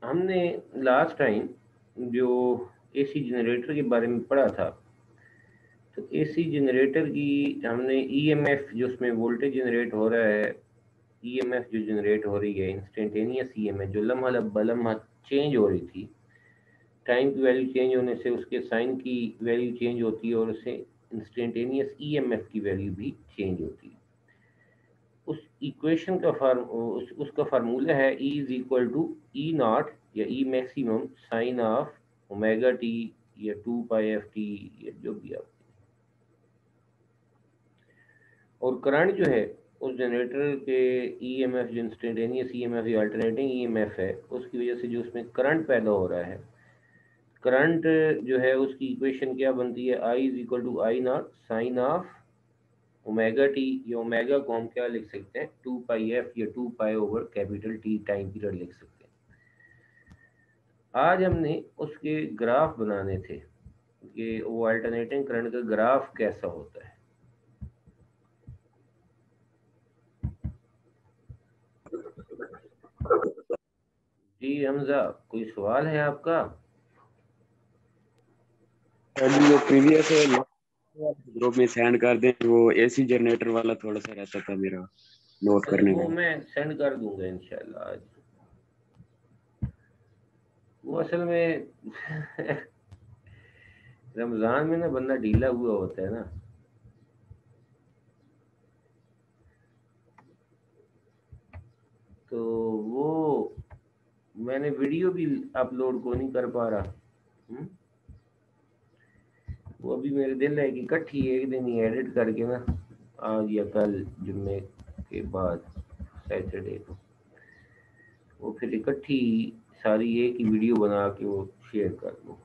हमने last time जो AC generator के बारे में पढ़ा था, तो एसी जनरेटर की हमने ईएमएफ जो उसमें वोल्टेज जनरेट हो रहा है, ईएमएफ जो जनरेट हो रही है, इंस्टेंटेनियस ईएमएफ जो लम्हा लम्हा चेंज हो रही थी, टाइम की वैल्यू चेंज होने से उसके साइन की वैल्यू चेंज होती है और उससे इंस्टेंटेनियस ईएमएफ की वैल्यू भी चेंज होती है। उस इक्वेशन का उसका फार्मूला है E is equal to E not या E maximum sine of omega T या 2 पाई एफ टी या जो भी आप। और करंट जो है उस जनरेटर के ईएमएफ जो इंस्टेंटेनियस ईएमएफ या अल्टरनेटिंग ईएमएफ है, उसकी वजह से जो उसमें करंट पैदा हो रहा है, करंट जो है उसकी इक्वेशन क्या बनती है, I is equal to I not sine of omega T. या ओमेगा को हम क्या लिख सकते हैं, 2 पाई एफ या 2 pi over capital T time period लिख सकते हैं। आज हमने उसके ग्राफ बनाने थे कि वो अल्टरनेटिंग करंट का ग्राफ कैसा होता है। जी हमजा, कोई सवाल है आपका? अभी वो प्रीवियस ग्रुप में सेंड कर दें, वो एसी जनरेटर वाला थोड़ा सा रहता था मेरा नोट अच्छा, करने वो का। मैं सेंड कर दूंगा इंशाल्लाह आज। वो असल में रमजान में ना बंदा ढीला हुआ होता है ना, तो वो मैंने वीडियो भी अपलोड को नहीं कर पा रहा। वो अभी मेरे दिल है कि इकट्ठी एक दिन ही एडिट करके ना, आज या कल जुम्मे के बाद सैटरडे को, वो फिर इकट्ठी सारी एक ही वीडियो बना के वो शेयर कर दूँ।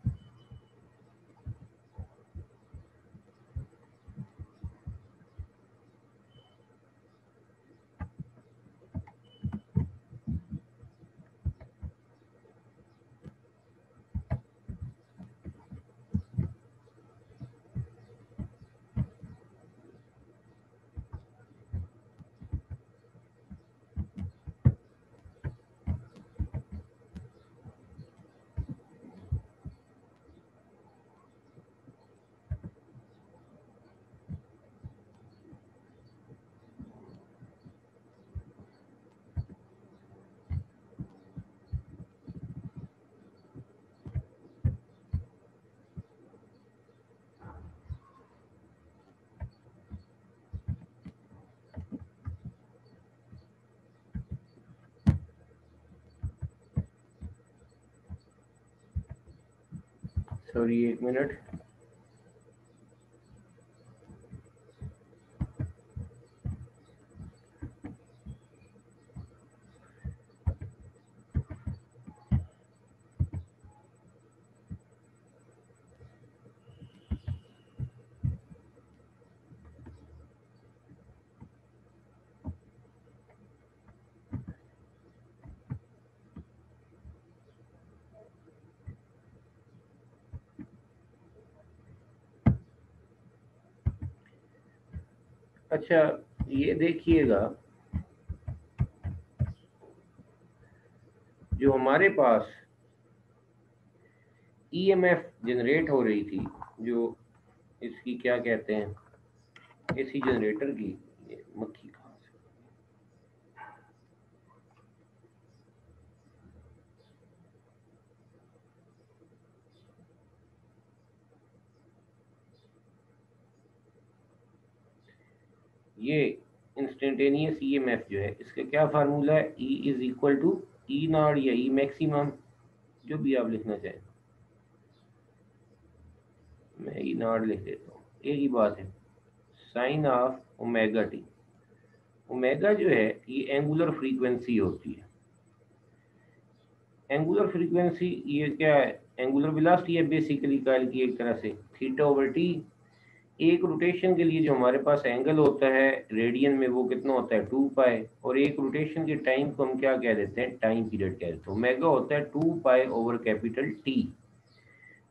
सॉरी, एक मिनट। अच्छा, ये देखिएगा, जो हमारे पास ईएमएफ जनरेट हो रही थी, जो इसकी क्या कहते हैं, एसी जनरेटर की, ये मक्खी कहाँ से, ये इंस्टेंटेनियस ईएमएफ जो है, इसका क्या फार्मूला है, E is equal to E not या ई मैक्सिमम, जो भी आप लिखना चाहें। मैं ई नॉट लिख देता हूँ, एक ही बात है, sine of omega T. Omega जो है ये एंगुलर फ्रीक्वेंसी होती है। एंगुलर फ्रीक्वेंसी ये क्या है, एंगुलर वेलोसिटी है बेसिकली काल की, एक तरह से थीटा ओवर टी। एक रोटेशन के लिए जो हमारे पास एंगल होता है रेडियन में, वो कितना होता है, 2 पाई। और एक रोटेशन के टाइम को हम क्या कह देते हैं, टाइम पीरियड कह देते हैं। ओमेगा होता है 2 पाई ओवर कैपिटल टी।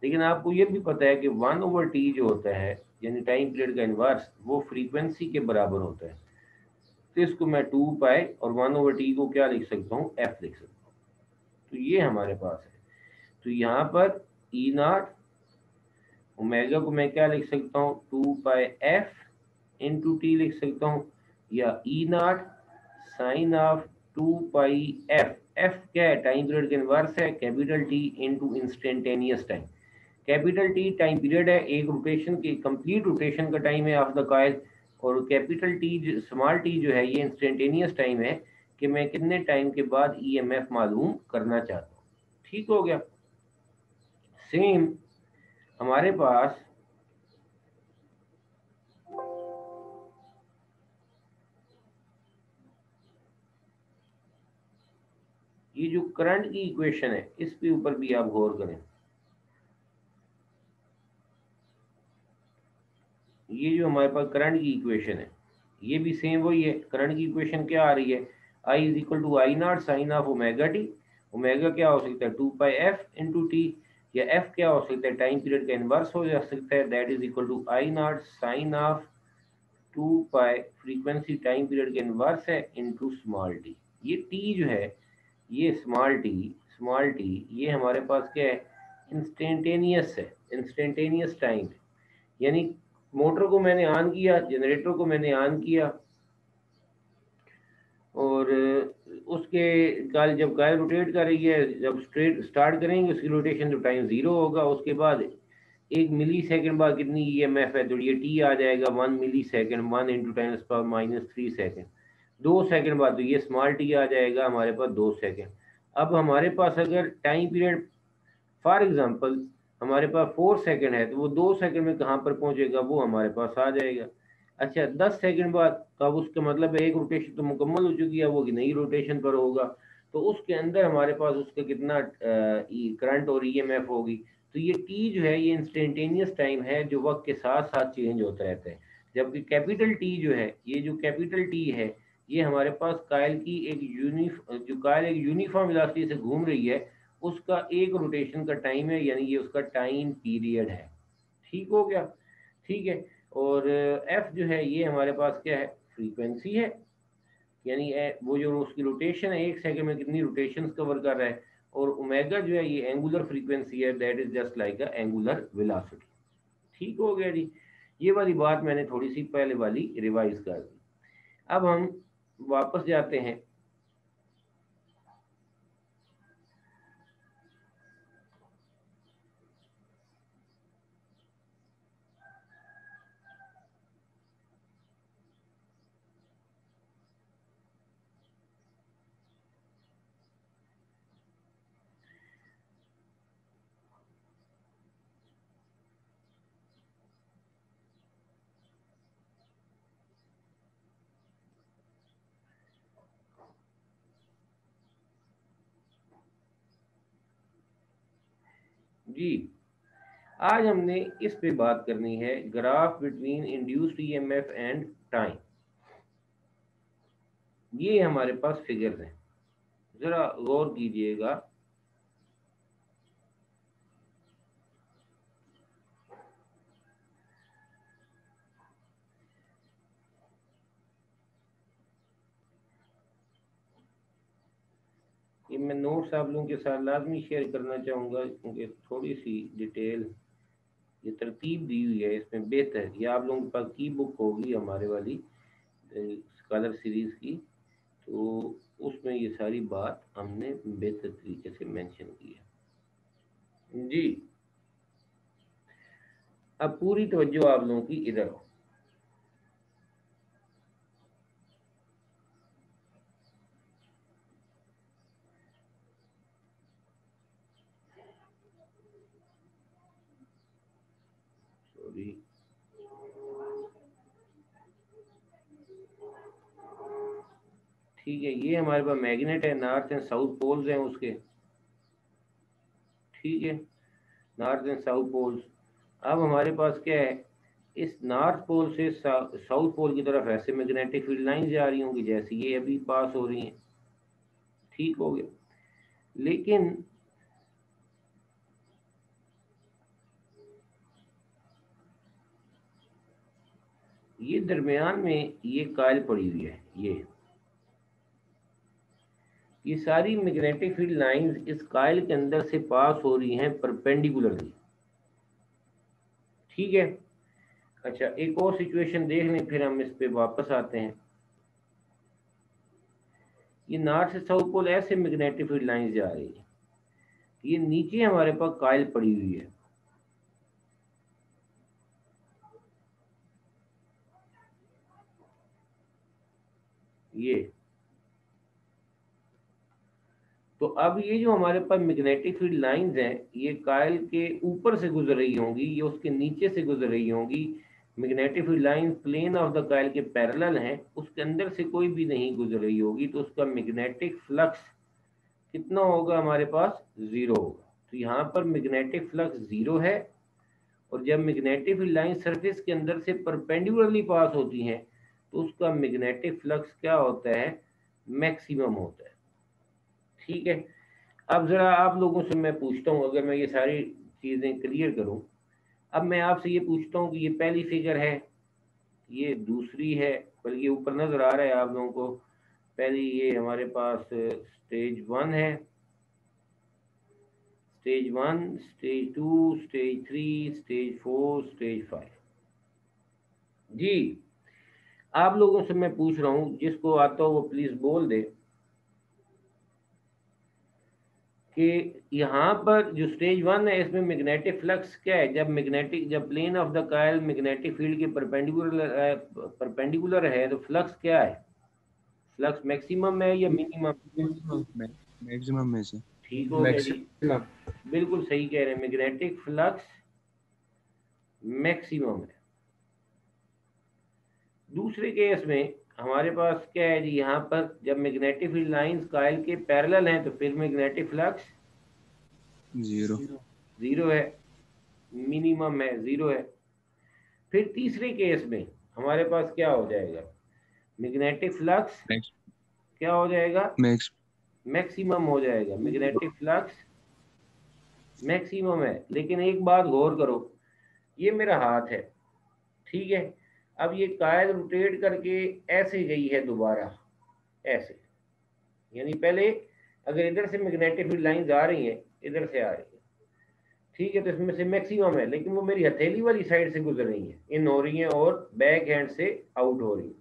लेकिन आपको ये भी पता है कि 1/t जो होता है, यानी टाइम पीरियड का इन्वर्स, वो फ्रीक्वेंसी के बराबर होता है। तो इसको मैं 2 पाई और 1/t को क्या लिख सकता हूँ, एफ लिख सकता हूँ। तो ये हमारे पास है। तो यहाँ पर ई नॉट ओमेगा को मैं क्या लिख सकता हूँ, 2 पाई एफ इंटू टी लिख सकता हूँ, या E naught sine of 2 pi F. F क्या है, टाइम पीरियड के इनवर्स है, capital T into instantaneous time. Capital T time period है, एक रोटेशन की कंप्लीट रोटेशन का टाइम है ऑफ द कॉइल, और कैपिटल टी स्मॉल टी जो है ये इंस्टेंटेनियस टाइम है कि मैं कितने टाइम के बाद ईएमएफ मालूम करना चाहता हूँ। ठीक हो गया। सेम हमारे पास ये जो करंट की इक्वेशन है इस पे ऊपर भी आप गौर करें। ये जो हमारे पास करंट की इक्वेशन है ये भी सेम वही है। करंट की इक्वेशन क्या आ रही है, I is equal to I not sine of omega T. Omega क्या हो सकता है, 2 पाई एफ इंटू टी, या एफ क्या हो सकता है, टाइम पीरियड का इनवर्स हो जा सकता है, that is equal to I not sine of 2 pi, frequency time period के इनवर्स है, इंटू स्मॉल टी। ये टी जो है, ये स्मॉल टी ये हमारे पास क्या है, इंस्टेंटेनियस है, इंस्टेंटेनियस टाइम है। यानी मोटर को मैंने ऑन किया, जनरेटर को मैंने ऑन किया, और उसके काल जब कायल रोटेट कर रही है, जब स्ट्रेट स्टार्ट करेंगे उसकी रोटेशन तो टाइम 0 होगा। उसके बाद 1 मिली सेकेंड बाद कितनी ईएमएफ है, तो ये टी आ जाएगा 1 मिली सेकेंड, 1 × 10⁻³ सेकेंड। 2 सेकेंड बाद तो ये स्मॉल टी आ जाएगा हमारे पास 2 सेकेंड। अब हमारे पास अगर टाइम पीरियड फॉर एग्जांपल हमारे पास 4 सेकेंड है, तो वो 2 सेकेंड में कहाँ पर पहुंचेगा, वो हमारे पास आ जाएगा। अच्छा 10 सेकेंड बाद, तब उसका मतलब है एक रोटेशन तो मुकम्मल हो चुकी है, वो नई रोटेशन पर होगा, तो उसके अंदर हमारे पास उसका कितना करंट और ईएमएफ होगी। तो ये टी जो है ये इंस्टेंटेनियस टाइम है जो वक्त के साथ साथ चेंज होता रहता है। जबकि कैपिटल टी जो है, ये जो कैपिटल टी है ये हमारे पास कायल की एक जो कायल एक यूनिफॉर्म वेलोसिटी से घूम रही है उसका एक रोटेशन का टाइम है, यानी ये उसका टाइम पीरियड है। ठीक हो गया। ठीक है। और एफ जो है ये हमारे पास क्या है, फ्रीक्वेंसी है, यानी वो जो उसकी रोटेशन है 1 सेकंड में कितनी रोटेशंस कवर कर रहा है। और ओमेगा जो है ये एंगुलर फ्रीक्वेंसी है, that is just like a angular velocity. ठीक हो गया जी। ये वाली बात मैंने थोड़ी सी पहले वाली रिवाइज कर दी। अब हम वापस जाते हैं। जी आज हमने इस पे बात करनी है, graph between induced EMF and time. ये हमारे पास फिगर्स हैं, जरा गौर कीजिएगा। ये मैं नोट्स आप लोगों के साथ लाजमी शेयर करना चाहूँगा, क्योंकि थोड़ी सी डिटेल ये तरतीब दी हुई है इसमें बेहतर। ये आप लोगों के पास की बुक होगी हमारे वाली स्कॉलर सीरीज की, तो उसमें ये सारी बात हमने बेहतर तरीके से मेंशन की है जी। अब पूरी तवज्जो आप लोगों की इधर हो। सॉरी, ठीक है। ये हमारे पास मैग्नेट है, नॉर्थ एंड साउथ पोल्स हैं उसके। ठीक है, नॉर्थ एंड साउथ पोल्स। अब हमारे पास क्या है, इस नॉर्थ पोल से साउथ पोल की तरफ ऐसे मैग्नेटिक फील्ड लाइन जा रही होंगी जैसे ये अभी पास हो रही हैं। ठीक हो गया। लेकिन ये दरमियान में ये कायल पड़ी हुई है ये, ये सारी मैग्नेटिक फील्ड लाइंस इस कॉइल के अंदर से पास हो रही हैं परपेंडिकुलरली। ठीक है। अच्छा, एक और सिचुएशन देख लें, फिर हम इस पे वापस आते हैं। ये नॉर्थ से साउथ पोल ऐसे मैग्नेटिक फील्ड लाइंस जा रही है। ये नीचे हमारे पास कॉइल पड़ी हुई है, ये। तो अब ये जो हमारे पास मैग्नेटिक फील्ड लाइंस हैं, ये कॉइल के ऊपर से गुजर रही होंगी, ये उसके नीचे से गुजर रही होंगी। Magnetic field line plane of the coil के पैरेलल हैं, उसके अंदर से कोई भी नहीं गुजर रही होगी, तो उसका मैग्नेटिक फ्लक्स कितना होगा हमारे पास? जीरो होगा। तो यहाँ पर मैग्नेटिक फ्लक्स जीरो है। और जब मैग्नेटिक फील्ड लाइन सरफेस के अंदर से परपेंडिकुलरली पास होती हैं, तो उसका मैग्नेटिक फ्लक्स क्या होता है? मैक्सिमम होता है। ठीक है। अब जरा आप लोगों से मैं पूछता हूँ, अगर मैं ये सारी चीजें क्लियर करूँ। अब मैं आपसे ये पूछता हूँ कि ये पहली फिगर है, ये दूसरी है, बल्कि ये ऊपर नजर आ रहा है आप लोगों को। पहली ये हमारे पास स्टेज 1 है, stage 1, stage 2, stage 3, stage 4, stage 5। जी, आप लोगों से मैं पूछ रहा हूँ, जिसको आता हो वो प्लीज बोल दे कि यहाँ पर जो स्टेज 1 है, इसमें मैग्नेटिक फ्लक्स क्या है? जब plane of the coil magnetic field के परपेंडिकुलर है, तो फ्लक्स क्या है? फ्लक्स मैक्सिमम है या मिनिमम? मैक्सिमम में से। ठीक हो गया जी, बिल्कुल सही कह रहे हैं, मैग्नेटिक फ्लक्स मैक्सिमम है। दूसरे केस में हमारे पास क्या है जी? यहाँ पर जब मैग्नेटिक फील्ड लाइंस कॉइल के पैरेलल हैं, तो फिर मैग्नेटिक फ्लक्स जीरो है, मिनिमम है, जीरो है। फिर तीसरे केस में हमारे पास क्या हो जाएगा? मैग्नेटिक फ्लक्स क्या हो जाएगा? मैक्सिमम हो जाएगा। मैग्नेटिक फ्लक्स मैक्सिमम है। लेकिन एक बात गौर करो, ये मेरा हाथ है, ठीक है। अब ये कॉइल रोटेट करके ऐसे गई है दोबारा, ऐसे, यानी पहले अगर इधर से मैग्नेटिक फील्ड लाइंस आ रही हैं, इधर से आ रही है, ठीक है, तो इसमें से मैक्सिमम है, लेकिन वो मेरी हथेली वाली साइड से गुजर रही है, इन हो रही है और बैक हैंड से आउट हो रही है।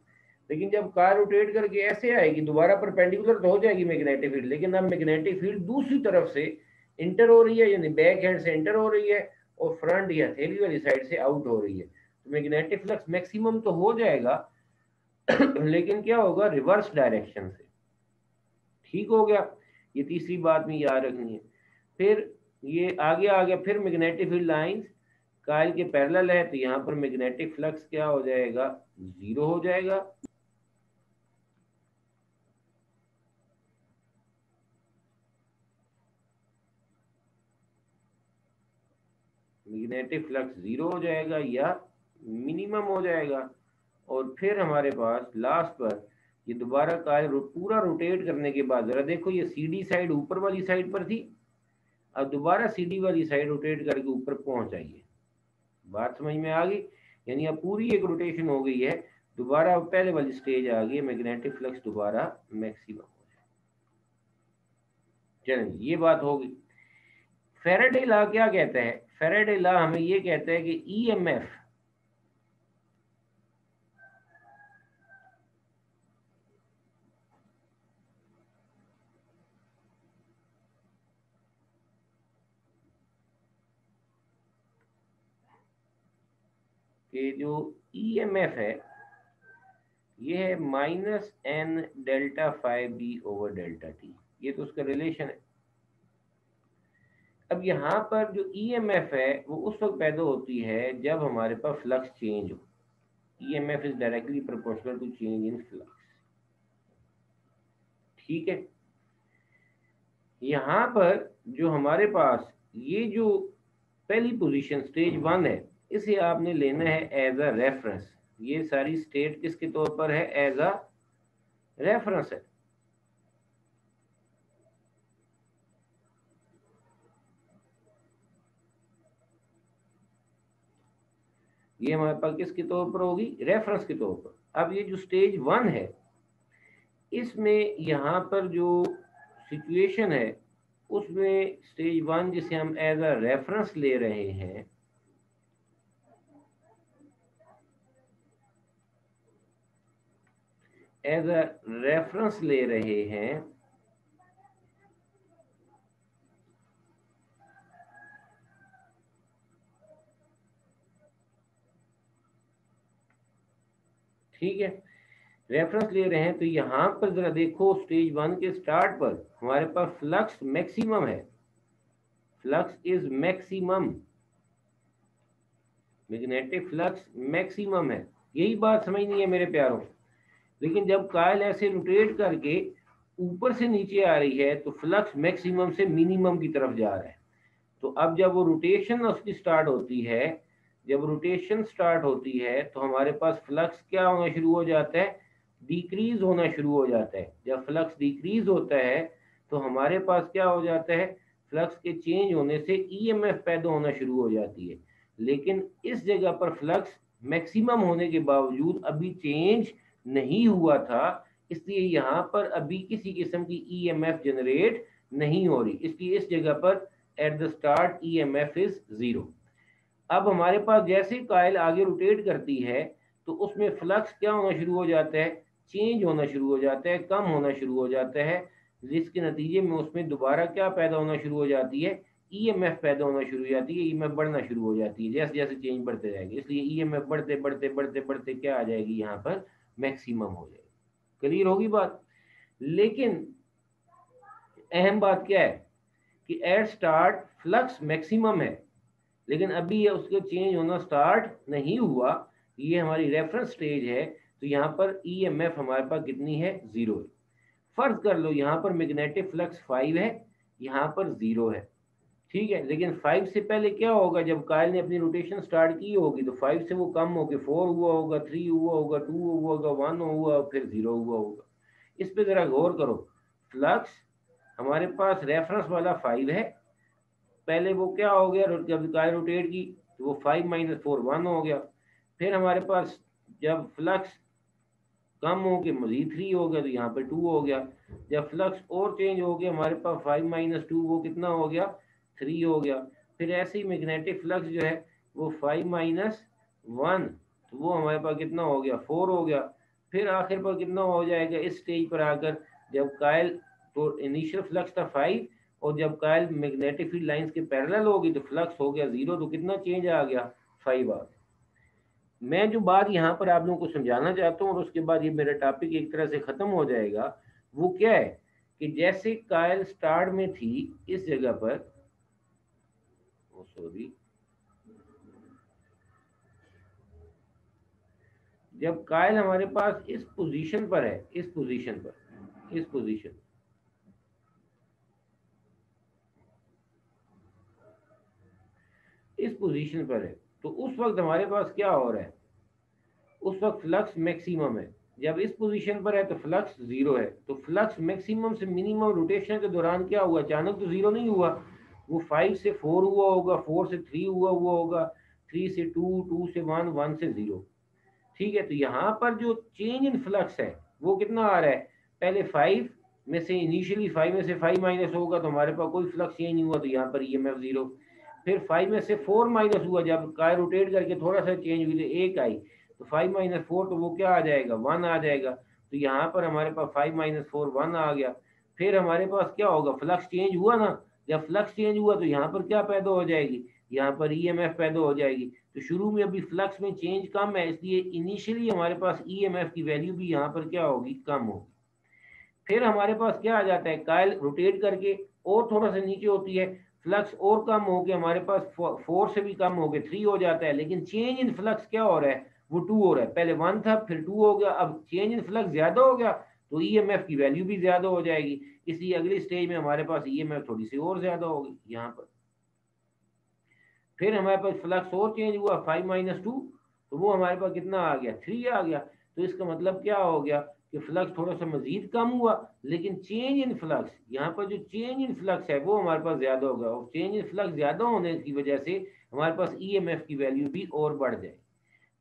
लेकिन जब कार रोटेट करके ऐसे आएगी दोबारा, परपेंडिकुलर तो हो जाएगी मैग्नेटिक फील्ड, लेकिन अब मैग्नेटिक फील्ड दूसरी तरफ से इंटर हो रही है, यानी बैक हैंड से इंटर हो रही है और फ्रंट या हथेली वाली साइड से आउट हो रही है। तो मैग्नेटिक फ्लक्स मैक्सिमम तो हो जाएगा लेकिन क्या होगा? रिवर्स डायरेक्शन से। ठीक हो गया। ये तीसरी बात में याद रखनी है। फिर ये आगे आ गया, फिर मैग्नेटिक फील्ड लाइंस कॉइल के पैरेलल है, तो यहाँ पर मैग्नेटिक फ्लक्स क्या हो जाएगा? जीरो हो जाएगा। मैग्नेटिक फ्लक्स जीरो हो जाएगा या मिनिमम हो जाएगा। और फिर हमारे पास लास्ट पर ये दोबारा कॉइल पूरा रोटेट करने के बाद, जरा देखो, ये सीडी साइड ऊपर वाली साइड पर थी, अब दोबारा सीडी वाली साइड रोटेट करके ऊपर पहुंच आई है। बात समझ में आ गई? यानी अब पूरी एक रोटेशन हो गई है, दोबारा पहले वाली स्टेज आ गई, मैग्नेटिक फ्लक्स दोबारा मैक्सिमम हो जाए। चलें, ये बात होगी। फैराडे लॉ क्या कहता है? फैराडे लॉ हमें ये कहता है कि ईएमएफ के जो ईएमएफ है, ये है minus N delta phi B over delta t. ये तो उसका रिलेशन है। अब यहाँ पर जो ईएमएफ है वो उस वक्त पैदा होती है जब हमारे पास फ्लक्स चेंज हो। EMF is directly proportional to change in flux. ठीक है। यहाँ पर जो हमारे पास ये जो पहली पोजीशन स्टेज 1 है, इसे आपने लेना है एज अ रेफरेंस। ये सारी स्टेट किसके तौर पर है? एज अ रेफरेंस है। ये हमारे पास किसके तौर पर होगी? रेफरेंस के तौर पर। अब ये जो स्टेज 1 है, इसमें यहाँ पर जो सिचुएशन है उसमें स्टेज 1 जिसे हम एज अ रेफरेंस ले रहे हैं, एज अ रेफरेंस ले रहे हैं, ठीक है, रेफरेंस ले रहे हैं। तो यहां पर जरा देखो, स्टेज 1 के स्टार्ट पर हमारे पास फ्लक्स मैक्सिमम है, flux is maximum, magnetic flux maximum है। यही बात समझनी है मेरे प्यारों। लेकिन जब कायल ऐसे रोटेट करके ऊपर से नीचे आ रही है तो फ्लक्स मैक्सिमम से मिनिमम की तरफ जा रहा है। तो अब जब वो रोटेशन उसकी स्टार्ट होती है, जब रोटेशन स्टार्ट होती है तो हमारे पास फ्लक्स क्या होना शुरू हो जाता है, डिक्रीज होना शुरू हो जाता है। जब फ्लक्स डिक्रीज होता है तो हमारे पास क्या हो जाता है, फ्लक्स के चेंज होने से ईएमएफ पैदा होना शुरू हो जाती है। लेकिन इस जगह पर फ्लक्स मैक्सिमम होने के बावजूद अभी चेंज नहीं हुआ था, इसलिए यहाँ पर अभी किसी किस्म की ईएमएफ जनरेट नहीं हो रही, इसलिए इस जगह पर at the start EMF is 0। अब हमारे पास जैसे कायल आगे रोटेट करती है तो उसमें फ्लक्स क्या होना शुरू हो जाता है, चेंज होना शुरू हो जाता है, कम होना शुरू हो जाता है, जिसके नतीजे में उसमें दोबारा क्या पैदा होना शुरू हो जाती है, ईएमएफ पैदा होना शुरू हो जाती है, ईएमएफ बढ़ना शुरू हो जाती है जैसे जैसे चेंज बढ़ते जाएंगे। इसलिए ईएमएफ बढ़ते बढ़ते बढ़ते बढ़ते क्या आ जाएगी, यहाँ पर मैक्सिमम हो जाएगी। क्लियर होगी बात। लेकिन अहम बात क्या है कि एट स्टार्ट फ्लक्स मैक्सिमम है, लेकिन अभी ये उसके चेंज होना स्टार्ट नहीं हुआ, ये हमारी रेफरेंस स्टेज है। तो यहाँ पर ईएमएफ हमारे पास कितनी है, 0 है। फर्ज कर लो यहाँ पर मैग्नेटिक फ्लक्स 5 है, यहाँ पर 0 है, ठीक है। लेकिन 5 से पहले क्या होगा, जब कायल ने अपनी रोटेशन स्टार्ट की होगी तो 5 से वो कम होकर 4 हुआ होगा, 3 हुआ होगा, 2 हुआ होगा, 1 हुआ, फिर 0 हुआ होगा। इस पे जरा गौर करो, फ्लक्स हमारे पास रेफरेंस वाला 5 है, पहले वो क्या हो गया, जब कायल रोटेट की तो वो 5 - 4 1 हो गया। फिर हमारे पास जब फ्लक्स कम हो के मजीद 3 हो गया तो यहाँ पे 2 हो गया। जब फ्लक्स और चेंज हो गया हमारे पास 5 - 2 वो कितना हो गया, 3 हो गया। फिर ऐसे ही मैग्नेटिक फ्लक्स जो है वो 5 - 1 तो वो हमारे पास कितना हो गया, 4 हो गया। फिर आखिर पर कितना हो जाएगा इस स्टेज पर आकर, जब कायल तो इनिशियल फ्लक्स था 5 और जब कायल मैग्नेटिक फील्ड लाइंस के पैरेलल होगी तो फ्लक्स हो गया 0, तो कितना चेंज आ गया, 5 आ गया। मैं जो बात यहाँ पर आप लोगों को समझाना चाहता हूँ और उसके बाद ये मेरा टॉपिक एक तरह से खत्म हो जाएगा, वो क्या है कि जैसे कायल स्टार्ट में थी इस जगह पर, सॉरी, जब कायल हमारे पास इस पोजीशन पर है, इस पोजीशन पर, इस पोजीशन, इस पोजीशन पर है, तो उस वक्त हमारे पास क्या हो रहा है, उस वक्त फ्लक्स मैक्सिमम है। जब इस पोजीशन पर है तो फ्लक्स 0 है। तो फ्लक्स मैक्सिमम से मिनिमम रोटेशन के दौरान क्या हुआ, अचानक तो 0 नहीं हुआ, वो 5 से 4 हुआ होगा, 4 से 3 हुआ होगा, 3 से 2, 2 से 1, 1 से 0, ठीक है। तो यहाँ पर जो चेंज इन फ्लक्स है वो कितना आ रहा है, पहले 5 में से इनिशियली 5 में से 5 माइनस होगा तो हमारे पास कोई फ्लक्स चेंज नहीं हुआ, तो यहाँ पर ईएमएफ 0। फिर 5 में से 4 माइनस हुआ, जब कार रोटेट करके थोड़ा सा चेंज हुई तो 1 आई, तो 5 - 4 तो वो क्या आ जाएगा, 1 आ जाएगा। तो यहाँ पर हमारे पास 5 - 4 1 आ गया। फिर हमारे पास क्या होगा, फ्लक्स चेंज हुआ ना, जब फ्लक्स चेंज हुआ तो यहाँ पर क्या पैदा हो जाएगी, यहाँ पर ईएमएफ पैदा हो जाएगी। तो शुरू में अभी फ्लक्स में चेंज कम है, इसलिए इनिशियली हमारे पास ईएमएफ की वैल्यू भी यहाँ पर क्या होगी, कम होगी। फिर हमारे पास क्या आ जाता है, कायल रोटेट करके और थोड़ा सा नीचे होती है, फ्लक्स और कम हो गया, हमारे पास 4 से भी कम हो गए, 3 हो जाता है। लेकिन चेंज इन फ्लक्स क्या हो रहा है, वो 2 हो रहा है, पहले 1 था फिर 2 हो गया, अब चेंज इन फ्लक्स ज्यादा हो गया तो ईएमएफ की वैल्यू भी ज्यादा हो जाएगी, इसलिए अगली स्टेज में हमारे पास ईएमएफ थोड़ी सी और ज्यादा होगी यहाँ पर। फिर हमारे पास फ्लक्स और चेंज हुआ 5 - 2 तो वो हमारे पास कितना आ गया, 3 आ गया। तो इसका मतलब क्या हो गया कि फ्लक्स थोड़ा सा मजीद कम हुआ, लेकिन चेंज इन फ्लक्स, यहाँ पर जो चेंज इन फ्लक्स है वो हमारे पास ज्यादा होगा, और चेंज इन फ्लक्स ज्यादा होने की वजह से हमारे पास ईएमएफ की वैल्यू भी और बढ़ जाए।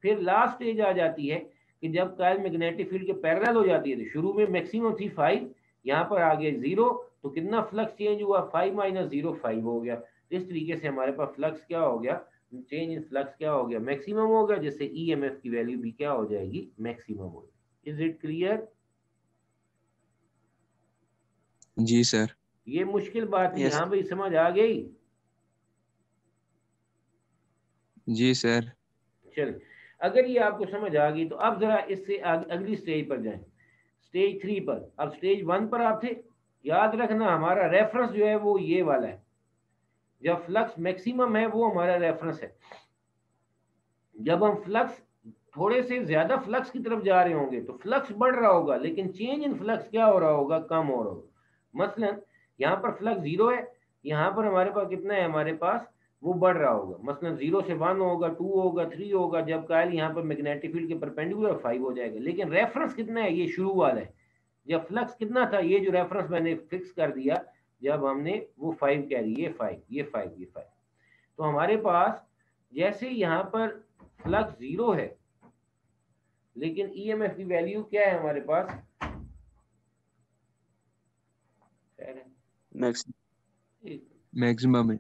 फिर लास्ट स्टेज आ जाती है कि जब कायल मैग्नेटिक फील्ड के पैरेलल हो जाती है, तो शुरू में मैक्सिमम थी 5, यहाँ पर आ गए 0, तो कितना फ्लक्स चेंज हुआ, 5 माइनस 0 5 हो गया। इस तरीके से हमारे पास फ्लक्स क्या हो गया, चेंज इन फ्लक्स क्या हो गया, मैक्सिमम हो गया, जिससे ईएमएफ की वैल्यू भी क्या हो जाएगी, मैक्सिमम हो जाएगी। Is it clear? जी सर। ये मुश्किल बात थी, यस। हाँ भाई समझ आ गई? जी सर। चलिए, अगर ये आपको समझ आ गई तो अब जरा इससे अगली स्टेज पर जाएं, स्टेज 3 पर। अब स्टेज 1 पर आप थे, याद रखना हमारा रेफरेंस जो है वो ये वाला है, जब फ्लक्स मैक्सिमम है वो हमारा रेफरेंस है। जब हम फ्लक्स थोड़े से ज्यादा फ्लक्स की तरफ जा रहे होंगे तो फ्लक्स बढ़ रहा होगा, लेकिन चेंज इन फ्लक्स क्या हो रहा होगा, कम हो रहा होगा। मसलन यहाँ पर फ्लक्स 0 है, यहाँ पर हमारे पास कितना है, हमारे पास वो बढ़ रहा होगा। मसलन 0 से 1 होगा, 2 होगा, 3 होगा, जब कायल यहाँ पर मैग्नेटिक फील्ड के परपेंडिकुलर 5 हो जाएगा। लेकिन रेफरेंस कितना है, ये शुरू वाला है। जब फ्लक्स कितना था, ये जो रेफरेंस मैंने फिक्स कर दिया, जब हमने वो 5 कह दी, ये 5, ये 5, ये 5, तो हमारे पास जैसे यहाँ पर फ्लक्स 0 है, लेकिन ईएमएफ की वैल्यू क्या है हमारे पास, मैक्सिमम है।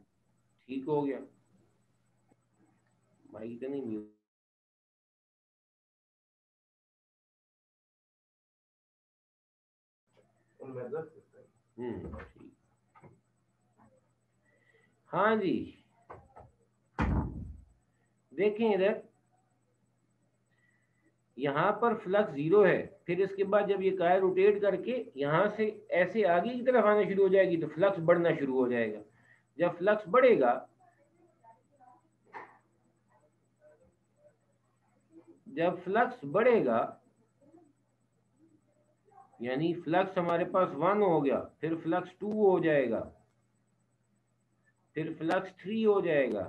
ठीक हो गया, माइक तो नहीं म्यूट। ठीक, हाँ जी, देखें इधर, यहाँ पर फ्लक्स 0 है, फिर इसके बाद जब ये कायल रोटेट करके यहाँ से ऐसे आगे की तरफ आना शुरू हो जाएगी तो फ्लक्स बढ़ना शुरू हो जाएगा। जब फ्लक्स बढ़ेगा, जब फ्लक्स बढ़ेगा यानी फ्लक्स हमारे पास 1 हो गया, फिर फ्लक्स 2 हो जाएगा, फिर फ्लक्स 3 हो जाएगा,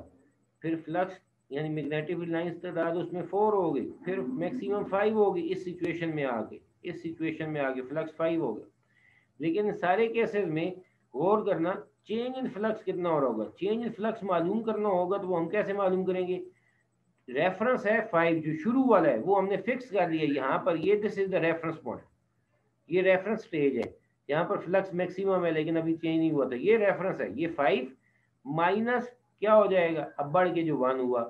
फिर फ्लक्स यानी मैग्नेटिक फील्ड लाइंस तादाद उसमें 4 हो गई, फिर मैक्सिमम 5 हो गई। इस सिचुएशन में आके, इस सिचुएशन में आके फ्लक्स 5 हो गया। लेकिन सारे केसेस में गौर करना, चेंज इन फ्लक्स कितना हो रहा होगा। चेंज इन फ्लक्स मालूम करना होगा तो वो हम कैसे मालूम करेंगे, रेफरेंस है 5 जो शुरू वाला है वो हमने फिक्स कर लिया यहाँ पर, ये this is the reference point, ये रेफरेंस स्टेज है। यहाँ पर फ्लक्स मैक्सिमम है लेकिन अभी चेंज नहीं हुआ था, ये रेफरेंस है। ये 5 माइनस क्या हो जाएगा, अब बढ़ के जो 1 हुआ,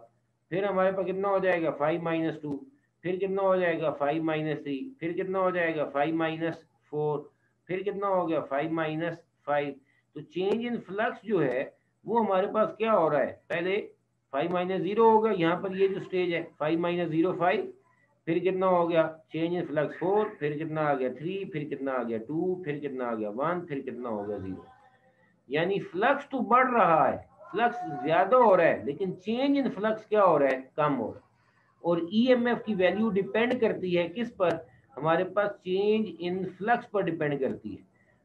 फिर हमारे पास कितना हो जाएगा 5 माइनस 2, फिर कितना हो जाएगा 5 माइनस 3, फिर कितना हो जाएगा 5 माइनस 4, फिर कितना हो गया 5 माइनस 5। तो चेंज इन फ्लक्स जो है वो हमारे पास क्या हो रहा है, पहले 5 माइनस 0 होगा, यहाँ पर ये जो स्टेज है 5 माइनस 0 5, फिर कितना हो गया चेंज इन फ्लक्स 4, फिर कितना आ गया 3, फिर कितना आ गया 2, फिर कितना आ गया 1, फिर कितना हो गया 0। यानी फ्लक्स तो बढ़ रहा है, फ्लक्स ज्यादा हो रहा है, लेकिन चेंज इन फ्लक्स क्या हो रहा है, कम हो रहा है। और ईएमएफ की वैल्यू डिपेंड करती है किस पर, हमारे पास चेंज इन फ्लक्स पर डिपेंड करती है।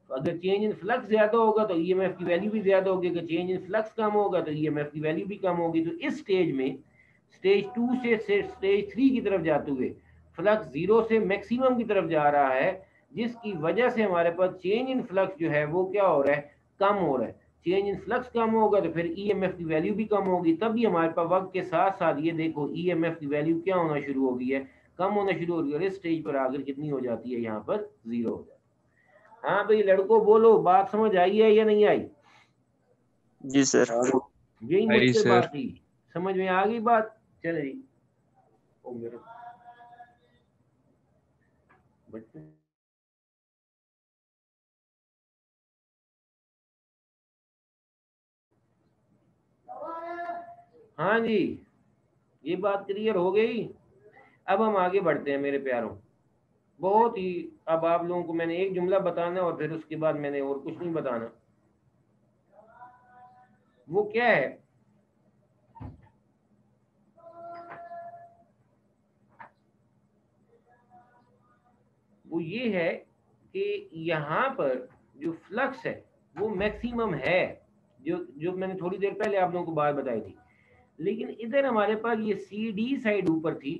तो अगर चेंज इन फ्लक्स ज्यादा होगा तो ईएमएफ की वैल्यू भी ज्यादा होगी, अगर चेंज इन फ्लक्स कम होगा तो ईएमएफ की वैल्यू भी कम होगी। तो इस स्टेज में स्टेज 2 से स्टेज 3 की तरफ जाते हुए फ्लक्स 0 से मैक्सिमम की तरफ जा रहा है, जिसकी वजह से हमारे पास चेंज इन फ्लक्स जो है वो क्या हो रहा है, कम हो रहा है। चेंज इन फ्लक्स कम होगा तो फिर ईएमएफ की वैल्यू भी कम होगी, तभी हमारे पास वक्त के साथ साथ ये देखो ईएमएफ की वैल्यू क्या होना शुरू हो गई है, कम होना शुरू हो गई, और इस स्टेज पर आकर कितनी हो जाती है, यहाँ पर 0 हो जाती है। हाँ भाई लड़कों बोलो, बात समझ आई है या नहीं आई? जी सर। यही आई मुश्किल सर। बात थी, समझ में आ गई बात? चले जी, ओ मेरे बच्चे, हाँ जी, ये बात क्लियर हो गई। अब हम आगे बढ़ते हैं मेरे प्यारों, बहुत ही, अब आप लोगों को मैंने एक जुमला बताना और फिर उसके बाद मैंने और कुछ नहीं बताना। वो क्या है, वो ये है कि यहाँ पर जो फ्लक्स है वो मैक्सिमम है, जो जो मैंने थोड़ी देर पहले आप लोगों को बात बताई थी। लेकिन इधर हमारे पास ये सी डी साइड ऊपर थी,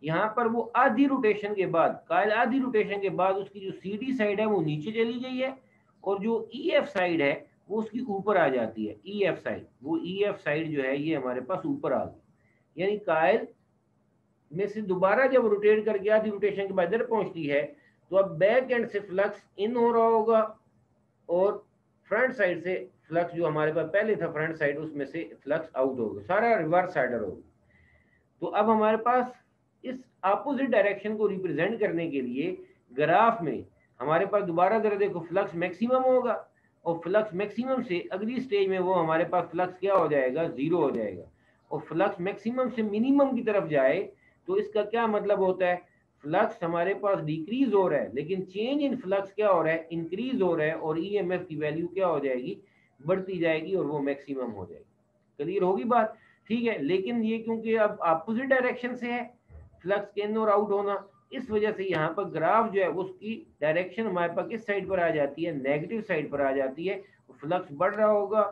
यहाँ पर वो आधी रोटेशन के बाद, कायल आधी रोटेशन के बाद उसकी जो सी डी साइड है वो नीचे चली गई है, और जो ई एफ साइड है वो उसकी ऊपर आ जाती है। ई एफ साइड, वो ई एफ साइड जो है ये हमारे पास ऊपर आ गई, यानी कायल में से दोबारा जब रोटेट करके आधी रोटेशन के बाद इधर पहुंचती है तो अब बैक एंड से फ्लक्स इन हो रहा होगा और फ्रंट साइड से फ्लक्स जो हमारे पास पहले था फ्रंट साइड, उसमें से फ्लक्स आउट हो गया, सारा रिवर्स साइडर हो गया। तो अब हमारे पास इस अपोजिट डायरेक्शन को रिप्रेजेंट करने के लिए ग्राफ में हमारे पास दोबारा जरा देखो फ्लक्स मैक्सिमम होगा, और फ्लक्स मैक्सिमम से अगली स्टेज में वो हमारे पास फ्लक्स क्या हो जाएगा, जीरो हो जाएगा। और फ्लक्स मैक्सिमम से मिनिमम की तरफ जाए तो इसका क्या मतलब होता है, फ्लक्स हमारे पास डिक्रीज हो रहा है लेकिन चेंज इन फ्लक्स क्या हो रहा है, इंक्रीज हो रहा है, और ईएमएफ की वैल्यू क्या हो जाएगी, बढ़ती जाएगी और वो मैक्सिमम हो जाएगी। क्लियर होगी बात? ठीक है, लेकिन ये क्योंकि अब अपोजिट डायरेक्शन से है फ्लक्स के इन और आउट होना, इस वजह से यहाँ पर ग्राफ जो है उसकी डायरेक्शन हमारे पास किस साइड पर आ जाती है, नेगेटिव साइड पर आ जाती है। फ्लक्स बढ़ रहा होगा,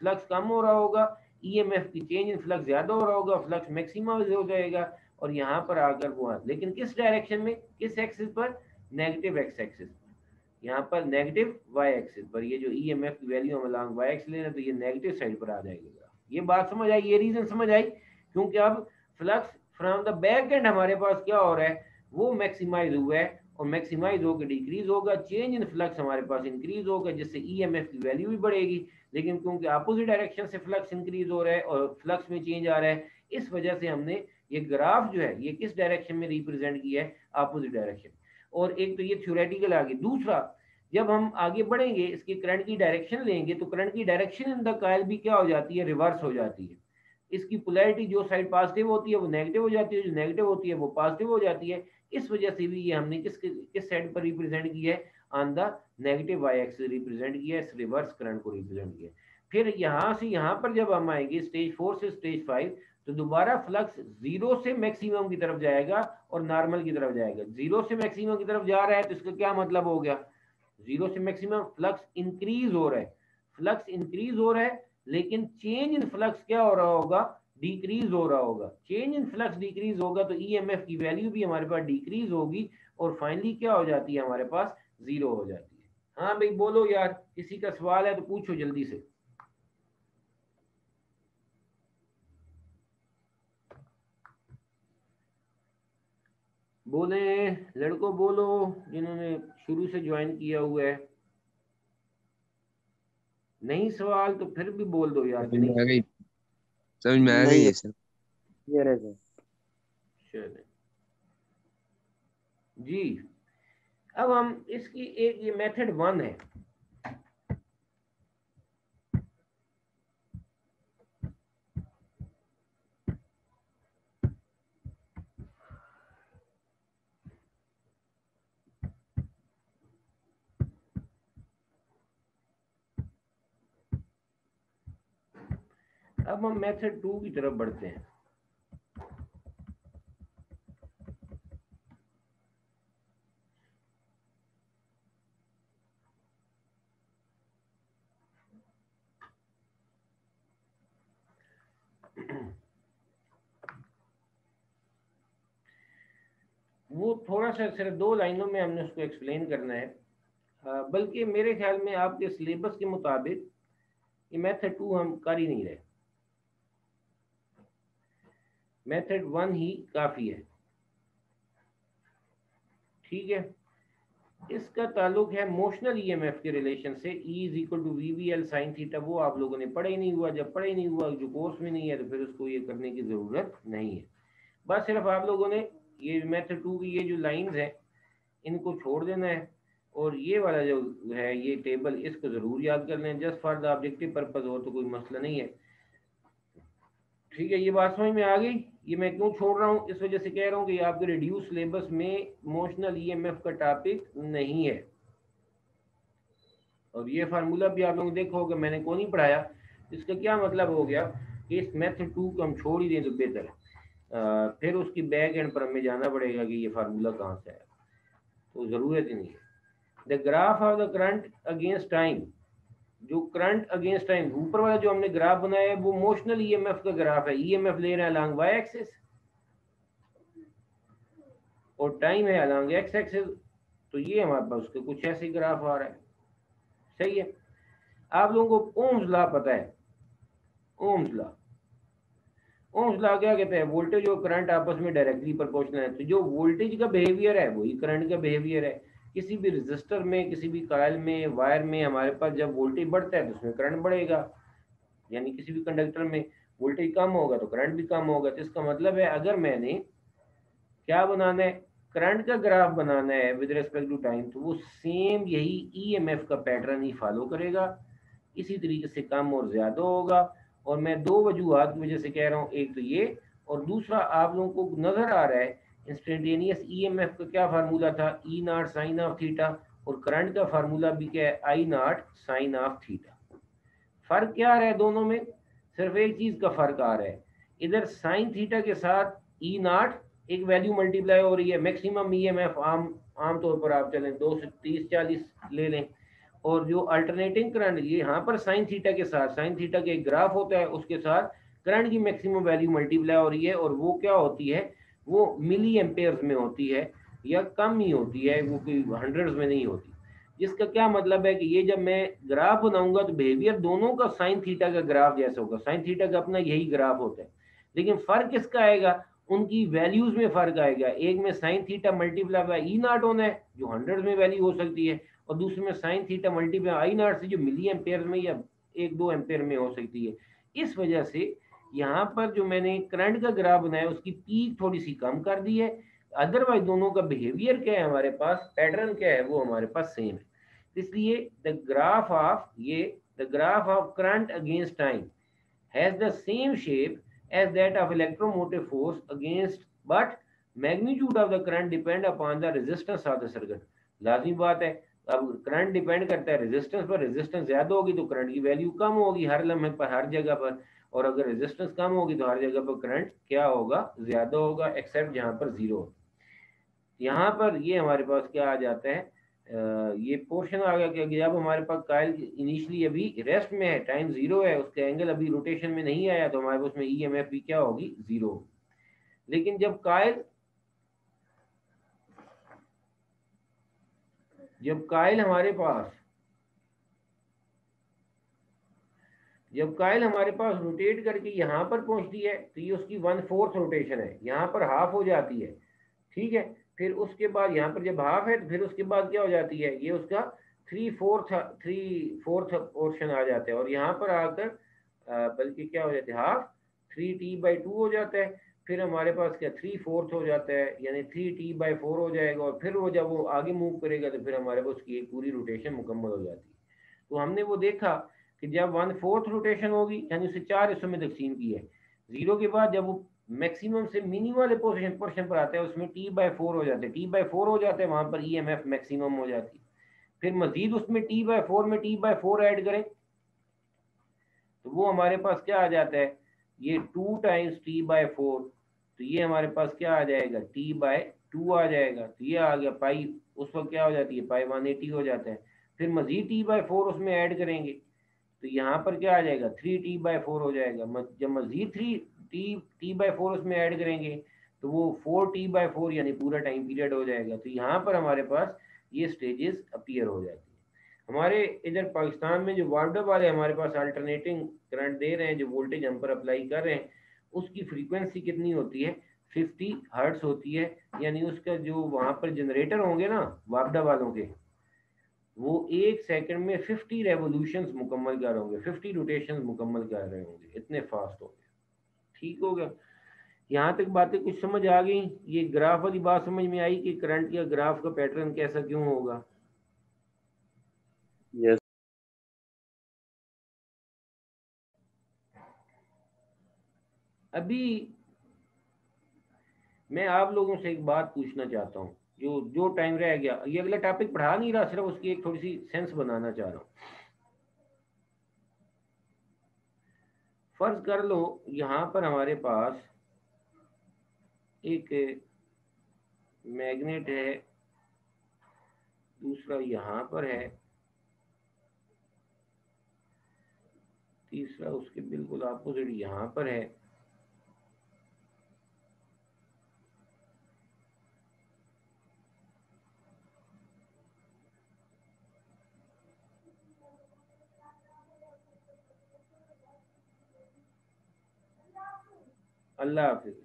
फ्लक्स कम हो रहा होगा, ईएमएफ की चेंज इन फ्लक्स ज्यादा हो रहा होगा, फ्लक्स मैक्सिमम हो जाएगा, और यहाँ पर आकर वो लेकिन किस डायरेक्शन में, किस एक्सिस पर, नेगेटिव एक्स एक्सिस, यहाँ पर नेगेटिव वाई एक्सिस पर। ये जो ईएमएफ की वैल्यू हम अलॉन्ग वाई एक्सिस ले रहे हैं तो ये नेगेटिव साइड पर आ जाएगी। ये बात समझ आई, ये रीजन समझ आई, क्योंकि अब flux from the back and हमारे पास क्या हो रहा है, वो मैक्सिमाइज हुआ है, और मैक्सिमाइज होकर डिक्रीज होगा, चेंज इन फ्लक्स हमारे पास इंक्रीज होगा, जिससे ईएमएफ की वैल्यू भी बढ़ेगी। लेकिन क्योंकि अपोजिट डायरेक्शन से फ्लक्स इंक्रीज हो रहा है और फ्लक्स में चेंज आ रहा है, इस वजह से हमने ये ग्राफ जो है ये किस डायरेक्शन में रिप्रेजेंट किया है, अपोजिट डायरेक्शन। और एक तो ये थ्योरेटिकल आ गई। दूसरा, जब हम आगे बढ़ेंगे इसके करंट की डायरेक्शन लेंगे तो करंट की डायरेक्शन इन द कॉइल भी क्या हो जाती है, रिवर्स हो जाती है। इसकी पोलैरिटी जो साइड पॉजिटिव होती है वो नेगेटिव हो जाती है, जो नेगेटिव होती है वो पॉजिटिव हो जाती है। इस वजह से भी ये हमने किस साइड पर रिप्रेजेंट किया है, on the negative Y axis represent किया है, इस रिवर्स करंट को रिप्रेजेंट किया है। फिर यहाँ से यहाँ पर जब हम आएंगे स्टेज 4 से स्टेज 5, तो दोबारा फ्लक्स जीरो से मैक्सिमम की तरफ जाएगा और नॉर्मल की तरफ जाएगा। जीरो से मैक्सिमम की तरफ जा रहा है तो इसका क्या मतलब हो गया, जीरो से मैक्सिमम फ्लक्स इंक्रीज हो रहा है, फ्लक्स इंक्रीज हो रहा है, लेकिन चेंज इन फ्लक्स क्या हो रहा होगा, डिक्रीज हो रहा होगा। चेंज इन फ्लक्स डिक्रीज होगा तो ईएमएफ की वैल्यू भी हमारे पास डिक्रीज होगी, और फाइनली क्या हो जाती है, हमारे पास जीरो हो जाती है। हाँ भाई बोलो यार, किसी का सवाल है तो पूछो जल्दी से। बोले लड़कों, बोलो जिन्होंने शुरू से ज्वाइन किया हुआ है। नहीं सवाल तो फिर भी बोल दो यार कि समझ नहीं। में आ गई, समझ में आ गई नहीं है सर। क्लियर है सर। चले जी, अब हम इसकी एक ये मेथड 1 है। अब हम मेथड 2 की तरफ बढ़ते हैं। वो थोड़ा सा सिर्फ 2 लाइनों में हमने उसको एक्सप्लेन करना है, बल्कि मेरे ख्याल में आपके सिलेबस के मुताबिक ये मेथड 2 हम कर ही नहीं रहे, मेथड 1 ही काफ़ी है। ठीक है, इसका ताल्लुक है मोशनल ईएमएफ के रिलेशन से, E is equal to V B L sine theta. वो आप लोगों ने पढ़ा ही नहीं हुआ, जब पढ़ा ही नहीं हुआ जो कोर्स में नहीं है तो फिर उसको ये करने की ज़रूरत नहीं है। बस सिर्फ आप लोगों ने ये मेथड 2 की ये जो लाइंस हैं इनको छोड़ देना है, और ये वाला जो है ये टेबल इसको ज़रूर याद कर लें, just for the objective purpose हो तो कोई मसला नहीं है। ठीक है, ये बात समझ में आ गई। ये मैं क्यों छोड़ रहा हूँ, इस वजह से कह रहा हूँ कि आपके रिड्यूस सिलेबस में मोशनल ईएमएफ का टॉपिक नहीं है, और ये फार्मूला भी आप लोगों ने देखा होगा, मैंने को नहीं पढ़ाया। इसका क्या मतलब हो गया कि इस मेथड 2 को हम छोड़ ही दें तो बेहतर है, फिर उसकी बैक एंड पर हमें जाना पड़ेगा कि ये फार्मूला कहाँ से आया, तो ज़रूरत ही नहीं है। The graph of the current against time, जो करंट अगेंस्ट टाइम ऊपर वाला जो हमने ग्राफ बनाया है वो मोशनल ईएमएफ का ग्राफ है। ईएमएफ ले रहे हैं अलॉन्ग वाई एक्सिस और टाइम है अलॉन्ग एक्स एक्सिस, तो ये हमारे पास उसके कुछ ऐसे ग्राफ आ रहा है। सही है, आप लोगों को ओम्स लॉ पता है, ओम्स लॉ, ओम्स लॉ क्या कहते हैं, वोल्टेज और करंट आपस में डायरेक्टली प्रोपोर्शनल है, तो जो वोल्टेज का बिहेवियर है वही करंट का बिहेवियर है। किसी भी रजिस्टर में, किसी भी कॉइल में, वायर में हमारे पास जब वोल्टेज बढ़ता है तो उसमें करंट बढ़ेगा, यानी किसी भी कंडक्टर में वोल्टेज कम होगा तो करंट भी कम होगा। तो इसका मतलब है अगर मैंने क्या बनाना है, करंट का ग्राफ बनाना है विद रिस्पेक्ट टू टाइम, तो वो सेम यही ईएमएफ का पैटर्न ही फॉलो करेगा, इसी तरीके से कम और ज्यादा होगा। और मैं दो वजूहत की वजह से कह रहा हूँ, एक तो ये, और दूसरा आप लोगों को नजर आ रहा है इंस्टेंटेनियस ईएमएफ का क्या फार्मूला था, ई नॉट साइन ऑफ थीटा, और करंट का फार्मूला भी क्या है, आई नॉट साइन ऑफ थीटा। फर्क क्या आ रहा है दोनों में, सिर्फ एक चीज का फर्क आ रहा है, इधर साइन थीटा के साथ ई नॉट एक वैल्यू मल्टीप्लाई हो रही है, मैक्सिमम ईएमएफ आमतौर पर आप चलें 2 से 30-40 ले लें, और जो अल्टरनेटिंग करंट ये यहाँ पर साइन थीटा के साथ, साइन थीटा के एक ग्राफ होता है उसके साथ करंट की मैक्सिमम वैल्यू मल्टीप्लाई हो रही है, और वो क्या होती है, वो मिली एम्पेयर्स में होती है या कम ही होती है, वो कोई हंड्रेड्स में नहीं होती। जिसका क्या मतलब है कि ये जब मैं ग्राफ बनाऊंगा तो बिहेवियर दोनों का साइन थीटा का ग्राफ जैसा होगा, साइन थीटा का अपना यही ग्राफ होता है, लेकिन फर्क किसका आएगा, उनकी वैल्यूज में फर्क आएगा। एक में sine theta multiply by E not होना है जो हंड्रेड में वैल्यू हो सकती है, और दूसरे में sine theta multiply I not से जो मिली एम्पेयर में या 1-2 एम्पेयर में हो सकती है। इस वजह से यहाँ पर जो मैंने करंट का ग्राफ बनाया उसकी पीक थोड़ी सी कम कर दी है, अदरवाइज दोनों का बिहेवियर क्या है, हमारे पास पैटर्न क्या है, वो हमारे पास सेम है। इसलिए the graph of current against time has the same shape as that of electromotive force against, but magnitude of the current depend upon the resistance of the circuit। लाजमी बात है, अब करंट डिपेंड करता है resistance पर, resistance ज्यादा होगी तो करंट की वैल्यू कम होगी हर लम्हे पर, हर जगह पर, और अगर रेजिस्टेंस कम होगी तो हर जगह पर करंट क्या होगा, ज्यादा होगा, एक्सेप्ट जहां पर जीरो। यहाँ पर ये हमारे पास क्या आ जाता है, ये पोर्शन आ गया कि जब हमारे पास कायल इनिशियली अभी रेस्ट में है, टाइम जीरो है, उसका एंगल अभी रोटेशन में नहीं आया, तो हमारे पास में ईएमएफ भी क्या होगी, जीरो। लेकिन जब कायल हमारे पास रोटेट करके यहाँ पर पहुंचती है तो ये उसकी 1/4 रोटेशन है, यहाँ पर हाफ हो जाती है, ठीक है। फिर उसके बाद यहाँ पर जब हाफ है तो फिर उसके बाद क्या हो जाती है, ये उसका 3/4 पोर्शन आ जाता है, और यहाँ पर आकर बल्कि क्या हो जाता है, हाफ 3t/2 हो जाता है। फिर हमारे पास क्या 3/4 हो जाता है, यानी 3t/4 हो जाएगा, और फिर वो जब वो आगे मूव करेगा तो फिर हमारे पास उसकी एक पूरी रोटेशन मुकम्मल हो जाती है। तो हमने वो देखा कि जब 1/4 रोटेशन होगी, यानी उसे 4 हिस्सों में तकसीम की है, जीरो के बाद जब वो मैक्सिमम से मिनिमम वाले पोर्शन पर आता है उसमें t/4 हो जाते हैं, t/4 हो जाते हैं, वहां पर ईएमएफ मैक्सिमम हो जाती है। फिर मजीद उसमें t/4 में t/4 ऐड करें तो वो हमारे पास क्या आ जाता है, ये 2 टाइम्स t/4, तो ये हमारे पास क्या आ जाएगा, t/2 आ जाएगा, तो ये आ गया पाई, उस वक्त क्या हो जाती है, पाई 180 हो जाता है। फिर मजीद t/4 उसमें ऐड करेंगे तो यहाँ पर क्या आ जाएगा, 3t/4 हो जाएगा। जब मजीद 3t/4 उसमें ऐड करेंगे तो वो 4t/4 यानी पूरा टाइम पीरियड हो जाएगा। तो यहाँ पर हमारे पास ये स्टेजेस अपीयर हो जाती है। हमारे इधर पाकिस्तान में जो वार्डर वाले हमारे पास अल्टरनेटिंग करंट दे रहे हैं, जो वोल्टेज हम पर अप्लाई कर रहे हैं, उसकी फ्रीक्वेंसी कितनी होती है, 50 हर्ट्स होती है। यानी उसका जो वहां पर जनरेटर होंगे ना वापडा वालों के, वो 1 सेकंड में 50 रेवोल्यूशंस मुकम्मल कर रहे होंगे, 50 रोटेशन मुकम्मल कर रहे होंगे, इतने फास्ट हो गए। ठीक हो गया, यहाँ तक बातें कुछ समझ आ गई, ये ग्राफ वाली बात समझ में आई कि करंट या ग्राफ का पैटर्न कैसा क्यों होगा। यस। अभी मैं आप लोगों से एक बात पूछना चाहता हूँ, जो जो टाइम रह गया, ये अगला टॉपिक पढ़ा नहीं रहा, सिर्फ उसकी एक थोड़ी सी सेंस बनाना चाह रहा हूँ। फर्ज कर लो यहाँ पर हमारे पास एक मैग्नेट है, दूसरा यहाँ पर है, तीसरा उसके बिल्कुल अपोजिट यहाँ पर है, अल्लाह हाफिज।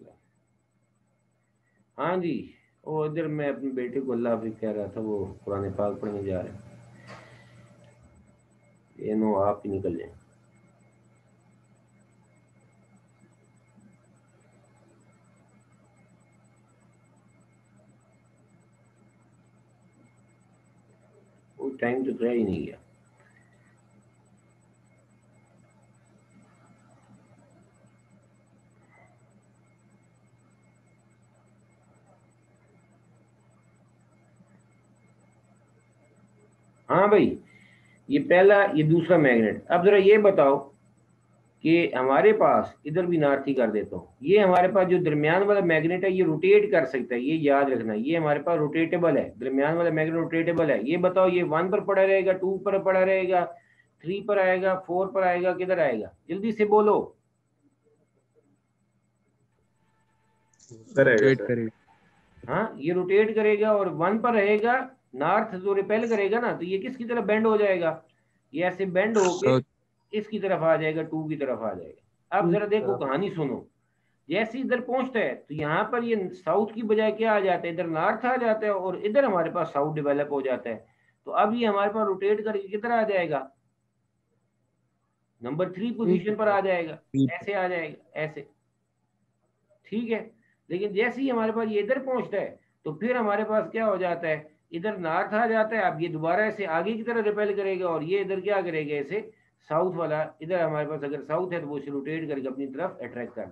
हाँ जी, वो इधर मैं अपने बेटे को अल्लाह हाफिज कह रहा था, वो कुरान पाक पढ़ने जा रहे हैं। ये नो आप ही निकल जाए। वो टाइम तो रह ही नहीं गया। हाँ भाई, ये पहला, ये दूसरा मैग्नेट। अब जरा ये बताओ कि हमारे पास, इधर भी नॉर्थ ही कर देता हूँ, ये हमारे पास जो दरमियान वाला मैग्नेट है ये रोटेट कर सकता है, ये याद रखना, ये हमारे पास रोटेटेबल है, दरमियान वाला मैग्नेट रोटेटेबल है। ये बताओ ये 1 पर पड़ा रहेगा, 2 पर पड़ा रहेगा, 3 पर आएगा, 4 पर आएगा, किधर आएगा? जल्दी से बोलो। रोटेट करेगा। हाँ, ये रोटेट करेगा और 1 पर रहेगा। नॉर्थ जो रिपेल करेगा ना, तो ये किसकी तरफ बेंड हो जाएगा? ये ऐसे बेंड होके साउथ। इसकी तरफ आ जाएगा, 2 की तरफ आ जाएगा। अब जरा देखो, कहानी सुनो। जैसे इधर पहुंचता है तो यहाँ पर ये साउथ की बजाय क्या आ जाता है, इधर नॉर्थ आ जाता है, और इधर हमारे पास साउथ डेवलप हो जाता है। तो अब ये हमारे पास रोटेट करके किधर आ जाएगा? नंबर 3 पोजीशन पर आ जाएगा। ऐसे आ जाएगा, ऐसे। ठीक है। लेकिन जैसे ही हमारे पास ये इधर पहुंचता है तो फिर हमारे पास क्या हो जाता है, इधर नॉर्थ आ जाता है। अब ये दोबारा ऐसे आगे की तरफ रिपेल करेगा और ये इधर क्या करेगा, ऐसे साउथ वाला, इधर हमारे पास अगर साउथ है तो वो इसे रोटेट करके अपनी तरफ अट्रैक्ट कर